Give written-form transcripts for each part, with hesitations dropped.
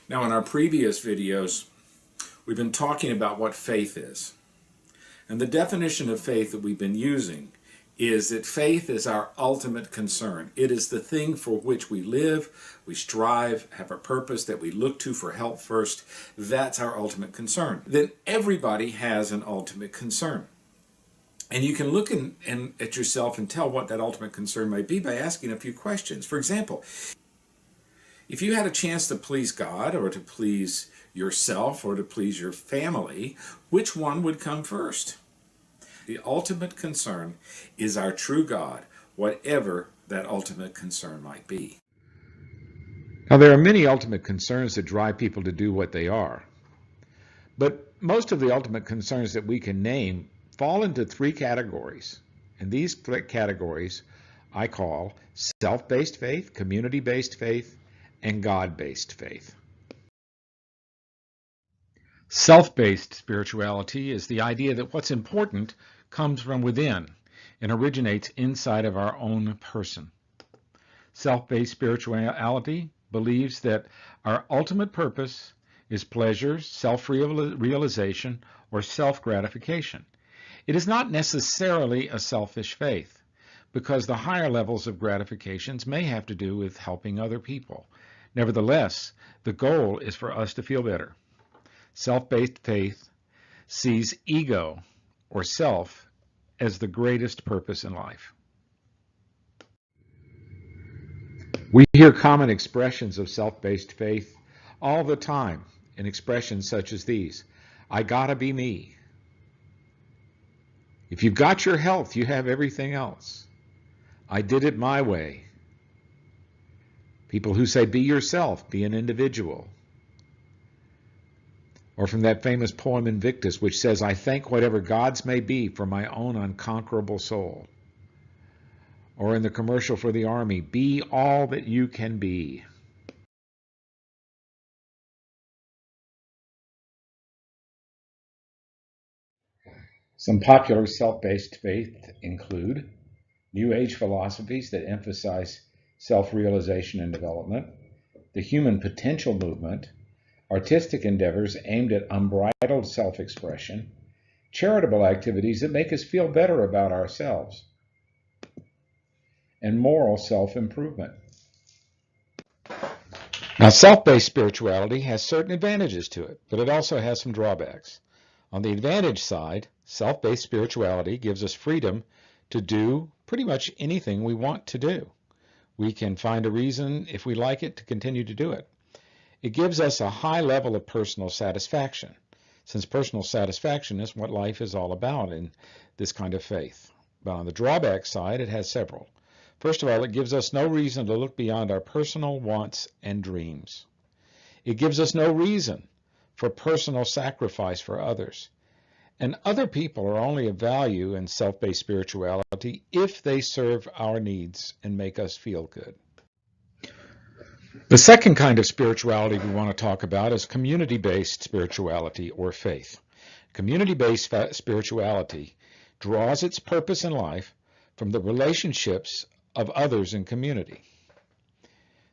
Now, in our previous videos, we've been talking about what faith is. And the definition of faith that we've been using is that faith is our ultimate concern. It is the thing for which we live, we strive, have a purpose that we look to for help first. That's our ultimate concern. Then everybody has an ultimate concern. And you can look at yourself and tell what that ultimate concern might be by asking a few questions. For example, if you had a chance to please God or to please yourself or to please your family, which one would come first? The ultimate concern is our true God, whatever that ultimate concern might be. Now, there are many ultimate concerns that drive people to do what they are. But most of the ultimate concerns that we can name fall into three categories. And these categories I call self-based faith, community-based faith, and God-based faith. Self-based spirituality is the idea that what's important comes from within and originates inside of our own person. Self-based spirituality believes that our ultimate purpose is pleasure, self-realization, or self-gratification. It is not necessarily a selfish faith, because the higher levels of gratifications may have to do with helping other people. Nevertheless, the goal is for us to feel better. Self-based faith sees ego, or self, as the greatest purpose in life. We hear common expressions of self-based faith all the time in expressions such as these: I gotta be me. If you've got your health, you have everything else. I did it my way. People who say be yourself, be an individual. Or from that famous poem Invictus, which says, I thank whatever gods may be for my own unconquerable soul. Or in the commercial for the Army, be all that you can be. Some popular self-based faith include New Age philosophies that emphasize self-realization and development, the human potential movement, artistic endeavors aimed at unbridled self-expression, charitable activities that make us feel better about ourselves, and moral self-improvement. Now, self-based spirituality has certain advantages to it, but it also has some drawbacks. On the advantage side, self-based spirituality gives us freedom to do pretty much anything we want to do. We can find a reason, if we like it, to continue to do it. It gives us a high level of personal satisfaction, since personal satisfaction is what life is all about in this kind of faith. But on the drawback side, it has several. First of all, it gives us no reason to look beyond our personal wants and dreams. It gives us no reason for personal sacrifice for others. And other people are only of value in self-based spirituality if they serve our needs and make us feel good. The second kind of spirituality we want to talk about is community-based spirituality or faith. Community-based spirituality draws its purpose in life from the relationships of others in community.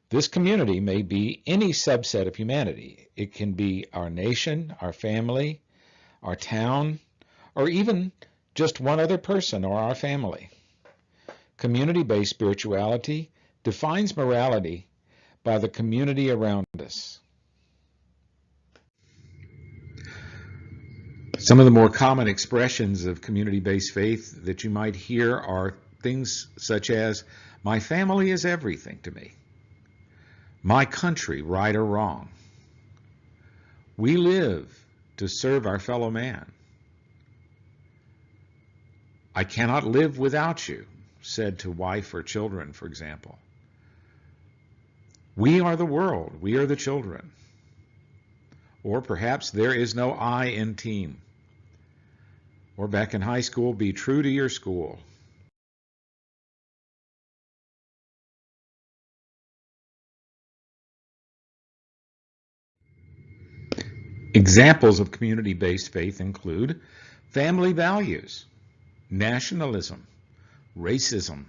This community may be any subset of humanity. It can be our nation, our family, our town, or even just one other person or our family. Community-based spirituality defines morality by the community around us. Some of the more common expressions of community-based faith that you might hear are things such as, my family is everything to me. My country, right or wrong. We live to serve our fellow man. I cannot live without you, said to wife or children, for example. We are the world, we are the children. Or perhaps there is no I in team. Or back in high school, be true to your school. Examples of community-based faith include family values, nationalism, racism,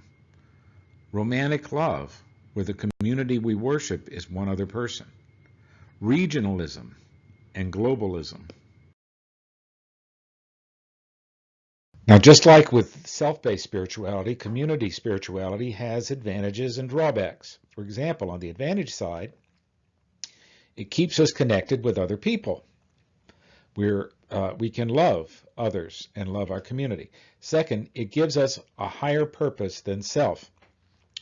romantic love, where the community we worship is one other person, regionalism, and globalism. Now, just like with self-based spirituality, community spirituality has advantages and drawbacks. For example, on the advantage side, it keeps us connected with other people. We can love others and love our community. Second, it gives us a higher purpose than self.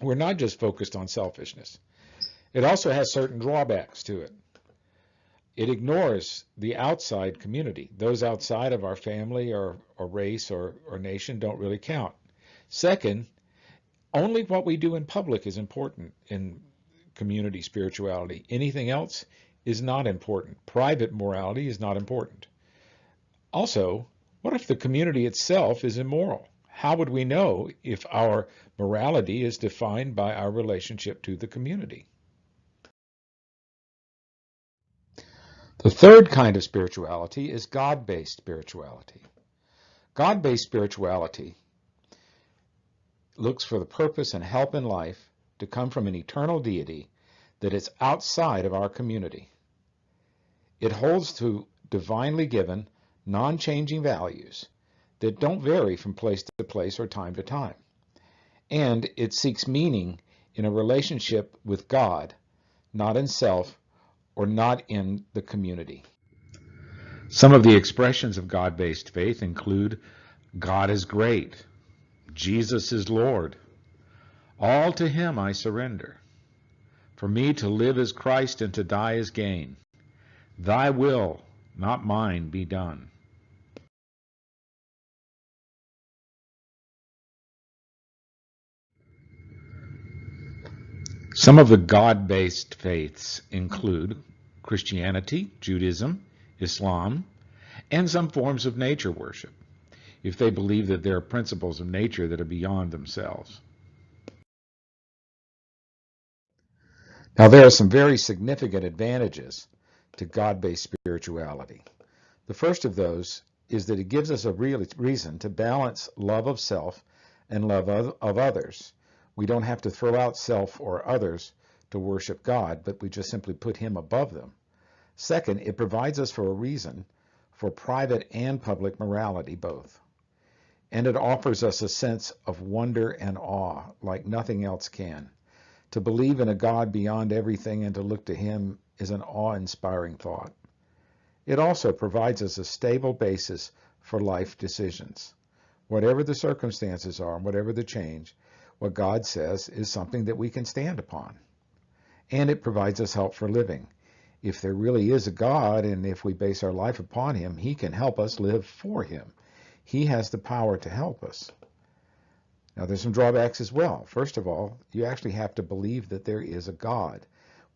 We're not just focused on selfishness. It also has certain drawbacks to it. It ignores the outside community. Those outside of our family or race or nation don't really count. Second, only what we do in public is important in community spirituality. Anything else is not important. Private morality is not important. Also, what if the community itself is immoral? How would we know if our morality is defined by our relationship to the community? The third kind of spirituality is God-based spirituality. God-based spirituality looks for the purpose and help in life to come from an eternal deity that is outside of our community. It holds to divinely given, non-changing values that don't vary from place to place or time to time. And it seeks meaning in a relationship with God, not in self or not in the community. Some of the expressions of God-based faith include God is great, Jesus is Lord, all to him I surrender. For me to live is Christ and to die is gain. Thy will, not mine, be done. Some of the God-based faiths include Christianity, Judaism, Islam, and some forms of nature worship, if they believe that there are principles of nature that are beyond themselves. Now, there are some very significant advantages to God-based spirituality. The first of those is that it gives us a real reason to balance love of self and love of others. We don't have to throw out self or others to worship God, but we just simply put him above them. Second, it provides us for a reason for private and public morality both. And it offers us a sense of wonder and awe like nothing else can. To believe in a God beyond everything and to look to him is an awe-inspiring thought. It also provides us a stable basis for life decisions. Whatever the circumstances are, whatever the change, what God says is something that we can stand upon. And it provides us help for living. If there really is a God, and if we base our life upon him, he can help us live for him. He has the power to help us. Now, there's some drawbacks as well. First of all, you actually have to believe that there is a God.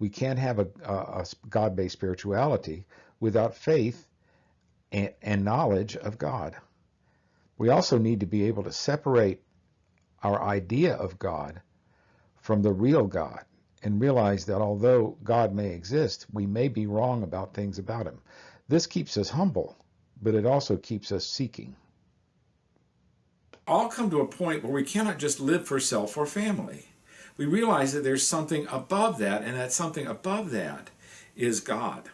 We can't have a God-based spirituality without faith and knowledge of God. We also need to be able to separate our idea of God from the real God and realize that although God may exist, we may be wrong about things about him. This keeps us humble, but it also keeps us seeking. All come to a point where we cannot just live for self or family. We realize that there's something above that, and that something above that is God.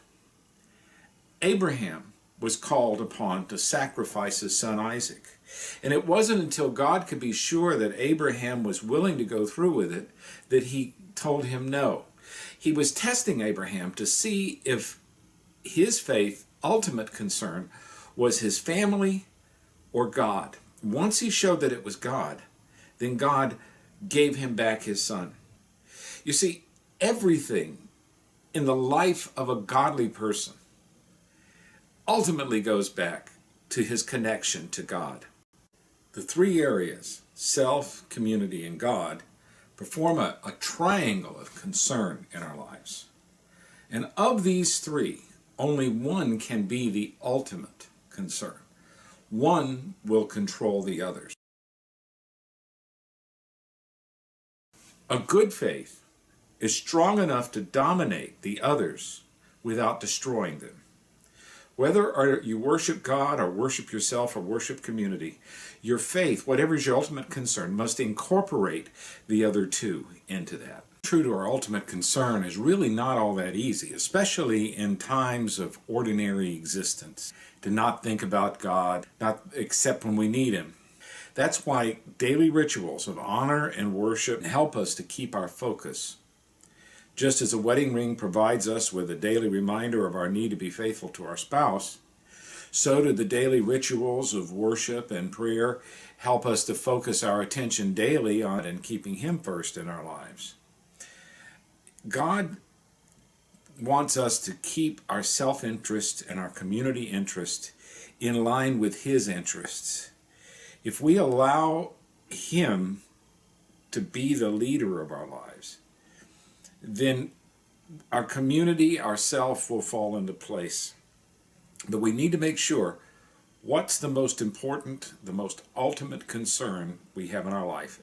Abraham was called upon to sacrifice his son Isaac. And it wasn't until God could be sure that Abraham was willing to go through with it that he told him no. He was testing Abraham to see if his faith, ultimate concern, was his family or God. Once he showed that it was God, then God gave him back his son. You see, everything in the life of a godly person ultimately goes back to his connection to God. The three areas, self, community, and God, perform a triangle of concern in our lives. And of these three, only one can be the ultimate concern. One will control the others. A good faith is strong enough to dominate the others without destroying them. Whether you worship God or worship yourself or worship community, your faith, whatever is your ultimate concern, must incorporate the other two into that. True to our ultimate concern is really not all that easy, especially in times of ordinary existence, to not think about God, not except when we need Him. That's why daily rituals of honor and worship help us to keep our focus. Just as a wedding ring provides us with a daily reminder of our need to be faithful to our spouse, so do the daily rituals of worship and prayer help us to focus our attention daily on and keeping Him first in our lives. God wants us to keep our self-interest and our community interest in line with His interests. If we allow Him to be the leader of our lives, then our community, ourself will fall into place. But we need to make sure what's the most important, the most ultimate concern we have in our life.